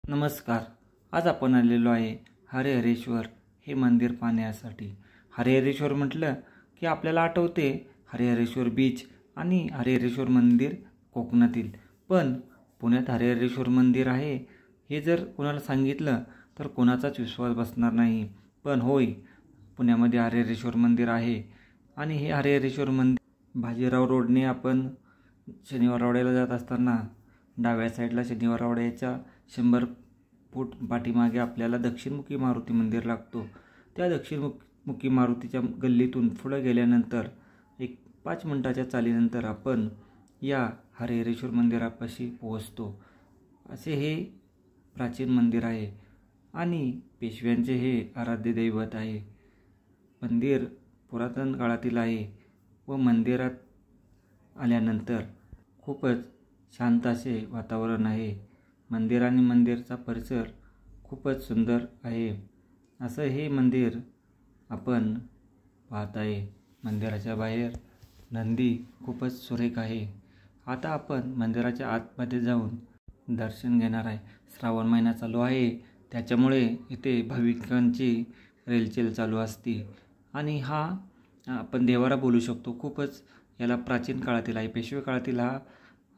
नमस्कार. आज आपण आलेलो आहे हरिहरेश्वर हे मंदिर पाहण्यासाठी. हरिहरेश्वर म्हटलं की आपल्याला आठवते हरिहरेश्वर बीच आणि हरिहरेश्वर मंदिर कोकणातील. पण पुण्यात हरिहरेश्वर मंदिर आहे हे जर कोणाला सांगितलं तर कोणाचाच विश्वास बसणार नाही. पण होय, पुण्यामध्ये हरिहरेश्वर मंदिर आहे आणि हे हरिहरेश्वर मंदिर बाजीराव रोडने आपण शनिवारवाड्याला जात असताना डाव्या साईडला शनिवारवाड्याच्या 100 फूट पाठीमागे आपल्याला दक्षिणमुखी मारुती मंदिर लागतो. त्या दक्षिणमुखी मारुतीच्या गल्लीतून पुढे गेल्यानंतर 5 मिनिटाच्या चालीनंतर आपण या हरिहरेश्वर मंदिरापाशी पोहोचतो. असे हे प्राचीन मंदिर आहे आणि पेशव्यांचे हे आराध्य दैवत आहे. मंदिर पुरातन काळातील आहे व मंदिरात आल्यानंतर खूपच शांत असे वातावरण आहे. मंदिर आणि मंदिरचा परिसर खूपच सुंदर आहे. असं हे मंदिर आपण पाहत आहे. मंदिराच्या बाहेर नंदी खूपच सुरेख आहे. आता आपण मंदिराच्या आतमध्ये जाऊन दर्शन घेणार आहे. श्रावण महिना चालू आहे, त्याच्यामुळे इथे भाविकांची रेलचेल चालू असते आणि हा आपण देवारा बोलू शकतो. खूपच याला प्राचीन काळातील आहे, पेशवे काळातील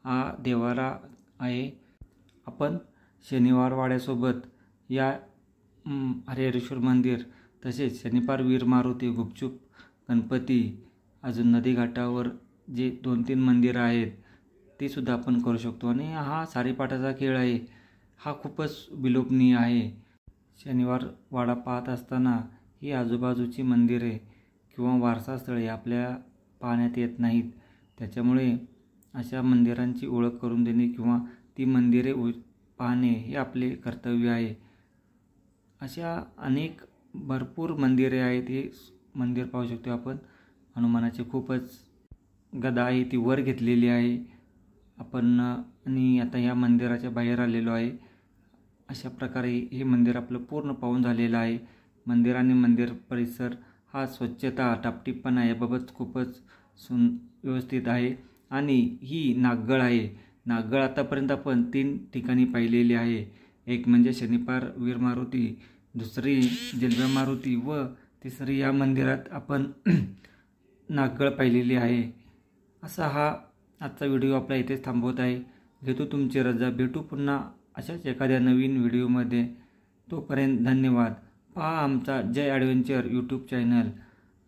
हा देवारा आहे. आपण शनिवारवाड्यासोबत या हरिहरेश्वर मंदिर, तसेच शनिपार वीर मारुती, गुपचूप गणपती, अजून नदीघाटावर जे 2-3 मंदिरं आहेत ते सुद्धा आपण करू शकतो. आणि हा सारीपाटाचा खेळ आहे, हा खूपच विलोभनीय आहे. शनिवार वाडा पाहत असताना ही आजूबाजूची मंदिरे किंवा वारसास्थळे आपल्या पाहण्यात येत नाहीत. त्याच्यामुळे अशा मंदिरांची ओळख करून देणे किंवा ती मंदिरे पाहणे हे आपले कर्तव्य आहे. अशा अनेक भरपूर मंदिरे आहेत. हे मंदिर पाहू शकतो आपण. हनुमानाची खूपच गदा आहे, ती वर घेतलेली आहे आपण. आणि आता या मंदिराच्या बाहेर आलेलो आहे. अशा प्रकारे हे मंदिर आपलं पूर्ण पाहून झालेलं आहे. मंदिर आणि मंदिर परिसर हा स्वच्छता, टापटीपणा याबाबत खूपच व्यवस्थित आहे. आणि ही नागगळ आहे. नागगळ आतापर्यंत आपण 3 ठिकाणी पाहिलेली आहे. एक म्हणजे शनिपार वीर मारुती, दुसरी जिलबा मारुती व तिसरी या मंदिरात आपण नागगळ पाहिलेली आहे. असा हा आजचा व्हिडिओ आपला इथेच थांबवत आहे. घेतो तुमची रजा. भेटू पुन्हा अशाच एखाद्या नवीन व्हिडिओमध्ये. तोपर्यंत धन्यवाद. पहा आमचा जय ॲडव्हेंचर यूट्यूब चॅनल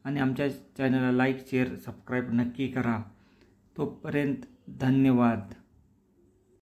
आणि आमच्या चॅनलला लाईक, शेअर, सबस्क्राईब नक्की करा. तोपर्यंत धन्यवाद.